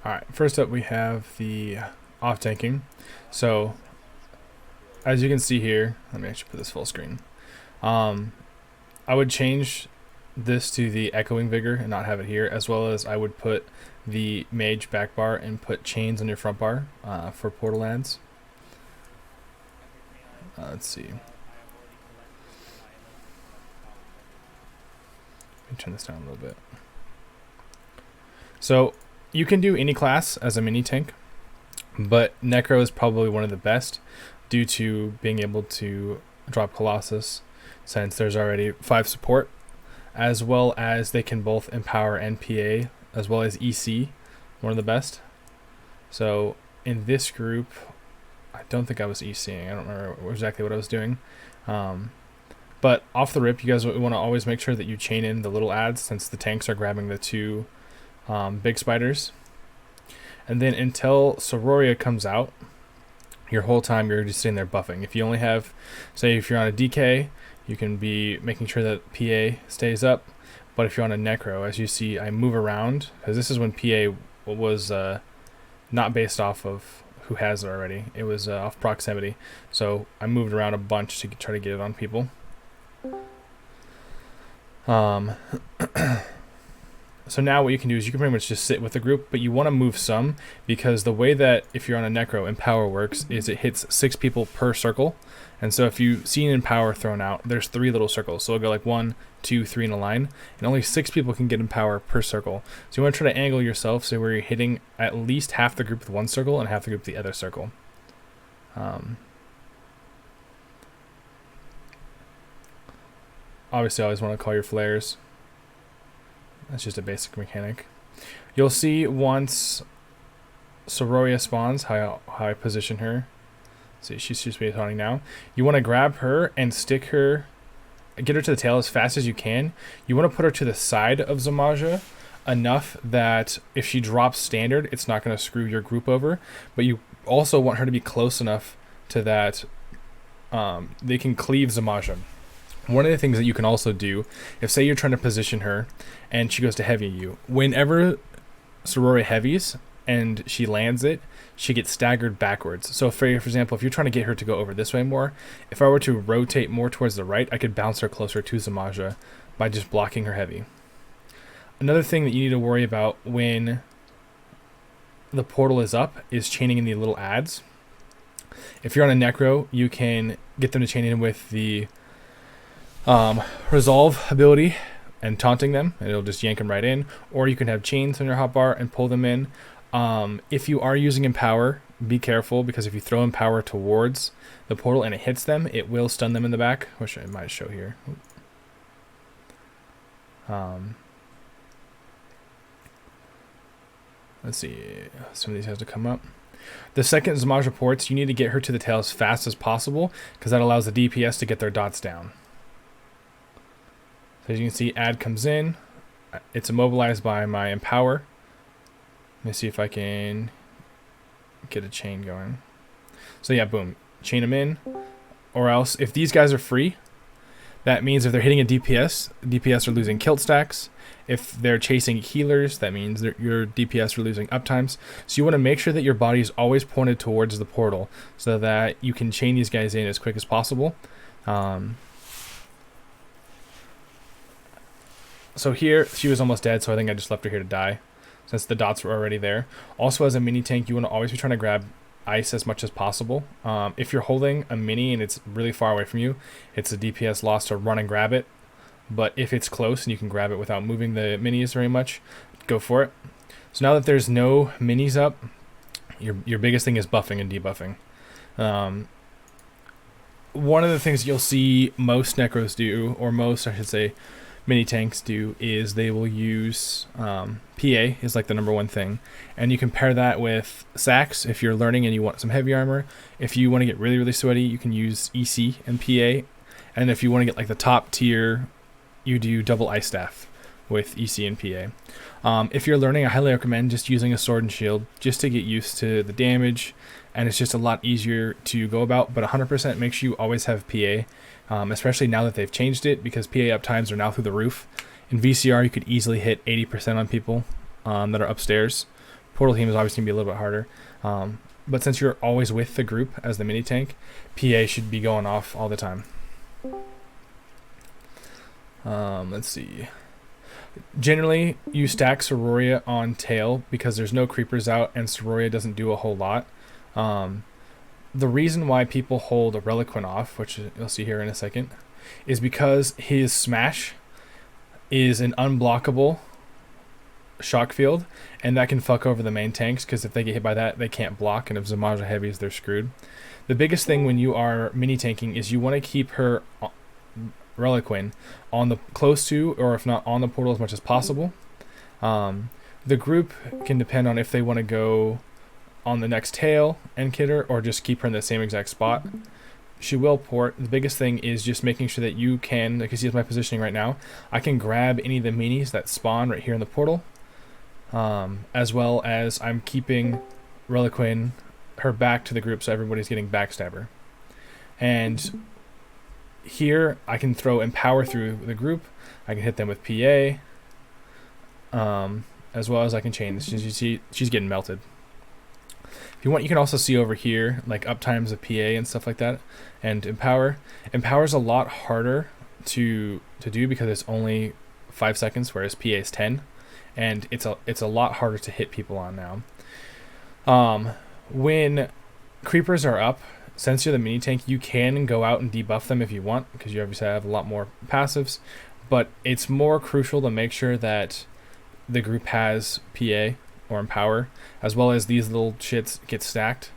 Alright, first up we have the off-tanking. So, as you can see here, let me actually put this full screen. I would change this to the Echoing Vigor and not have it here, as well as I would put the Mage back bar and put chains on your front bar for portal ads. Let's see. Let me turn this down a little bit. So, you can do any class as a mini tank, but Necro is probably one of the best due to being able to drop Colossus, since there's already 5 support, as well as they can both empower and PA, as well as EC, one of the best. So in this group, I don't think I was ECing, I don't remember exactly what I was doing. But off the rip, you guys want to always make sure that you chain in the little ads, since the tanks are grabbing the 2 big spiders. And then until Sororia comes out, your whole time you're just sitting there buffing. If you only have, say if you're on a DK, you can be making sure that PA stays up. But if you're on a Necro, as you see, I move around, because this is when PA was not based off of who has it already. It was off proximity. So I moved around a bunch to try to get it on people. So now what you can do is you can pretty much just sit with the group, but you want to move some, because the way that if you're on a Necro Empower works is it hits 6 people per circle. And so if you see an Empower thrown out, there's 3 little circles. So it'll go like 1, 2, 3 in a line, and only 6 people can get Empower per circle. So you want to try to angle yourself so where you're hitting at least half the group with one circle and half the group with the other circle. Obviously, I always want to call your flares. That's just a basic mechanic. You'll see once Sororia spawns how I position her. See, she's just spawning now. You want to grab her and stick her, get her to the tail as fast as you can. You want to put her to the side of Zamaja enough that if she drops standard, it's not going to screw your group over. But you also want her to be close enough to that they can cleave Zamaja. One of the things that you can also do, if say you're trying to position her and she goes to heavy you, whenever Sororia heavies and she lands it, she gets staggered backwards. So for example, if you're trying to get her to go over this way more, if I were to rotate more towards the right, I could bounce her closer to Zamaja by just blocking her heavy. Another thing that you need to worry about when the portal is up is chaining in the little ads. If you're on a Necro, you can get them to chain in with the resolve ability and taunting them, and it'll just yank them right in. Or you can have chains on your hotbar and pull them in. If you are using Empower, be careful, because if you throw Empower towards the portal and it hits them, it will stun them in the back, which I might show here. Let's see, some of these have to come up. The second Zamaja ports, you need to get her to the tail as fast as possible, because that allows the DPS to get their dots down. So as you can see, ad comes in. It's immobilized by my Empower. Let me see if I can get a chain going. So yeah, boom. Chain them in. Or else, if these guys are free, that means if they're hitting a DPS are losing kilt stacks. If they're chasing healers, that means your DPS are losing uptimes. So you want to make sure that your body is always pointed towards the portal so that you can chain these guys in as quick as possible. So here, she was almost dead, so I think I just left her here to die, since the dots were already there. Also, as a mini tank, you want to always be trying to grab ice as much as possible. If you're holding a mini and it's really far away from you, it's a DPS loss to run and grab it. But if it's close and you can grab it without moving the minis very much, go for it. So now that there's no minis up, your biggest thing is buffing and debuffing. One of the things you'll see most Necros do, or most, I should say, mini tanks do, is they will use PA is like the #1 thing, and you can pair that with Sax if you're learning and you want some heavy armor. If you want to get really sweaty, you can use EC and PA, and if you want to get like the top tier, you do double ice staff with EC and PA. If you're learning, I highly recommend just using a sword and shield just to get used to the damage, and it's just a lot easier to go about. But 100% make sure you always have PA. Especially now that they've changed it, because PA uptimes are now through the roof. In VCR, you could easily hit 80% on people that are upstairs Portal team is obviously going to be a little bit harder. But since you're always with the group as the mini tank, PA should be going off all the time. Let's see. Generally, you stack Sororia on tail because there's no creepers out and Sororia doesn't do a whole lot. The reason why people hold a Reliquant off, which you'll see here in a second, is because his smash is an unblockable shock field, and that can fuck over the main tanks, because if they get hit by that, they can't block, and if Zamaj are heavies, they're screwed. The biggest thing when you are mini tanking is you want to keep her Reliquant on the close to, or if not on the portal, as much as possible. The group can depend on if they want to go on the next tail and kid her, or just keep her in the same exact spot. She will port. The biggest thing is just making sure that you can, like you see with my positioning right now, I can grab any of the minis that spawn right here in the portal, as well as I'm keeping Reliquin her back to the group so everybody's getting backstabber. And here I can throw Empower through the group. I can hit them with PA, as well as I can chain. As you see, she's getting melted. If you want, you can also see over here like uptimes of PA and stuff like that, and Empower. Empower's a lot harder to do because it's only 5 seconds, whereas PA is 10, and it's a lot harder to hit people on now. When creepers are up, since you're the mini tank, you can go out and debuff them if you want, because you obviously have a lot more passives, but it's more crucial to make sure that the group has PA or Empower, as well as these little shits get stacked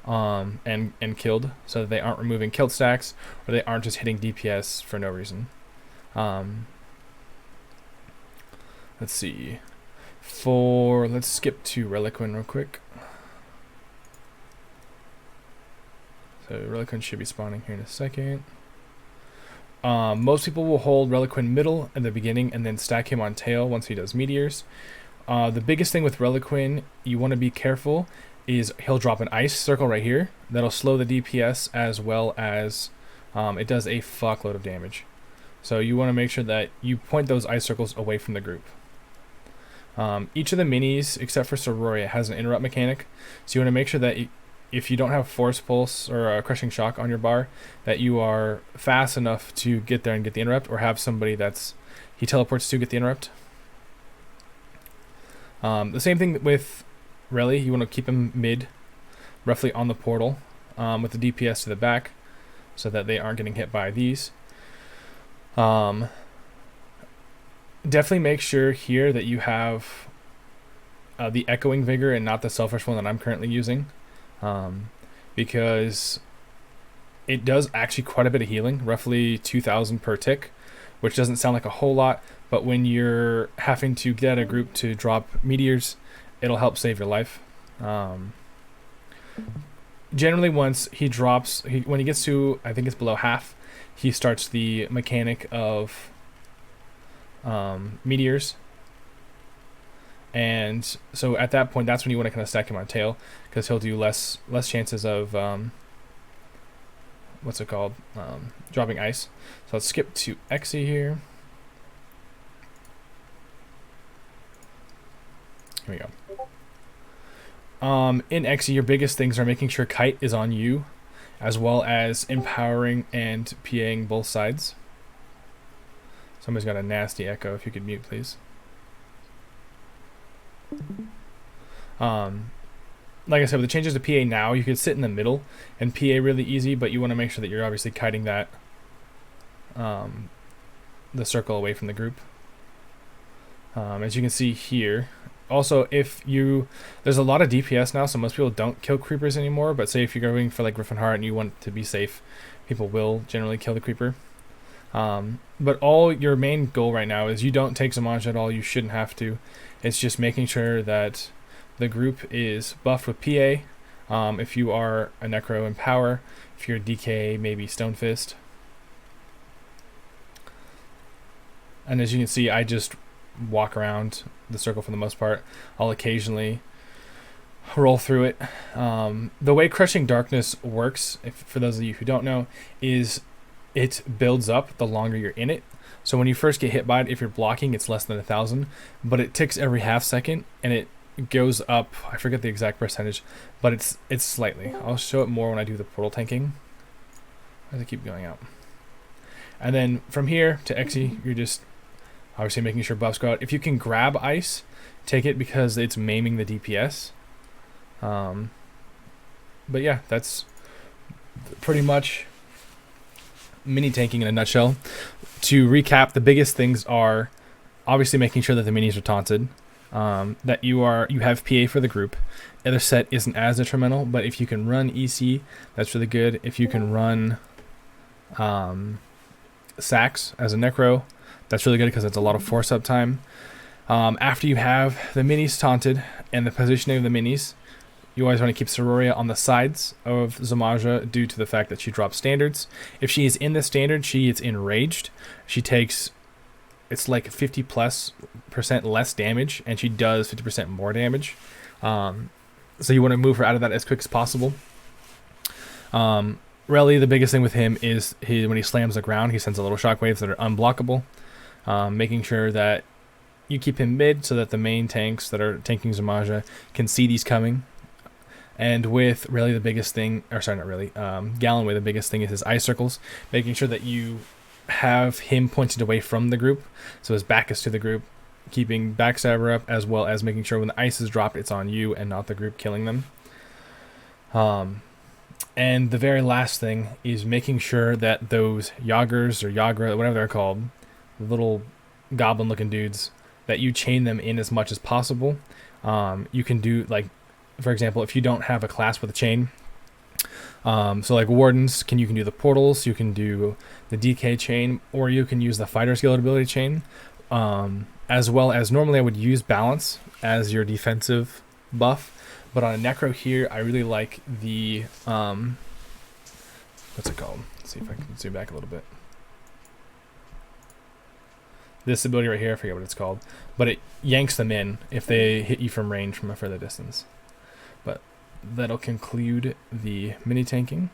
and killed, so that they aren't removing kill stacks, or they aren't just hitting DPS for no reason. Let's see. Let's skip to Reliquin real quick. So Reliquin should be spawning here in a second. Most people will hold Reliquin middle in the beginning and then stack him on tail once he does meteors. The biggest thing with Reliquin you want to be careful is he'll drop an ice circle right here. That'll slow the DPS, as well as it does a fuckload of damage. So you want to make sure that you point those ice circles away from the group. Each of the minis, except for Sororia, has an interrupt mechanic. So you want to make sure that if you don't have Force Pulse or a Crushing Shock on your bar, that you are fast enough to get there and get the interrupt, or have somebody he teleports to get the interrupt. The same thing with Reli. You want to keep him mid, roughly on the portal, with the DPS to the back, so that they aren't getting hit by these. Definitely make sure here that you have the Echoing Vigor and not the Selfish one that I'm currently using, because it does actually quite a bit of healing, roughly 2,000 per tick, which doesn't sound like a whole lot, but when you're having to get a group to drop meteors, it'll help save your life. Generally, once he drops, when he gets to, I think it's below half, he starts the mechanic of meteors. And so at that point, that's when you want to kind of stack him on tail, because he'll do less chances of dropping ice. So let's skip to Exy here. Here we go. In Exy, your biggest things are making sure Kite is on you, as well as empowering and PAing both sides. Somebody's got a nasty echo. If you could mute, please. Like I said, with the changes to PA now, you could sit in the middle and PA really easy, but you want to make sure that you're obviously kiting that the circle away from the group. As you can see here, also there's a lot of DPS now, so most people don't kill creepers anymore, but say if you're going for like Griffin Heart and you want to be safe, people will generally kill the creeper. But your main goal right now is you don't take Zamaj at all. You shouldn't have to. It's just making sure that the group is buffed with PA. If you are a Necro, Empower. If you're a DK, maybe Stonefist. And as you can see, I just walk around the circle for the most part. I'll occasionally roll through it. The way Crushing Darkness works, for those of you who don't know, is it builds up the longer you're in it. So when you first get hit by it, if you're blocking, it's less than 1,000, but it ticks every half second, and goes up. I forget the exact percentage, but it's slightly. I'll show it more when I do the portal tanking. As I keep going out. And then from here to Xe, you're just obviously making sure buffs go out. If you can grab ice, take it because it's maiming the DPS. But yeah, that's pretty much mini tanking in a nutshell. To recap, the biggest things are obviously making sure that the minis are taunted, that you have PA for the group. Other set isn't as detrimental, but if you can run EC, that's really good. If you can run Sax as a Necro, that's really good because it's a lot of force up time. After you have the minis taunted and the positioning of the minis, you always want to keep Sororia on the sides of Zamaja due to the fact that she drops standards. If she is in the standard, she is enraged. She takes, it's like 50+% less damage, and she does 50% more damage. So you want to move her out of that as quick as possible. Really, the biggest thing with him is when he slams the ground, he sends a little shockwaves that are unblockable. Making sure that you keep him mid so that the main tanks that are tanking Zamaja can see these coming. And with really the biggest thing, or sorry, not really, Gallenway, the biggest thing is his ice circles. Making sure that you have him pointed away from the group, so his back is to the group, keeping backstabber up, as well as making sure when the ice is dropped, it's on you and not the group killing them. And the very last thing is making sure that those Yagers or Yagra, whatever they're called, the little goblin-looking dudes, that you chain them in as much as possible. You can do, like, for example, if you don't have a class with a chain, so like Wardens, you can do the portals, you can do the DK chain, or you can use the fighter skill ability chain, as well as normally I would use balance as your defensive buff, but on a Necro here, I really like the, what's it called? Let's see if I can zoom back a little bit. This ability right here, I forget what it's called, but it yanks them in if they hit you from range from a further distance. But that'll conclude the mini tanking.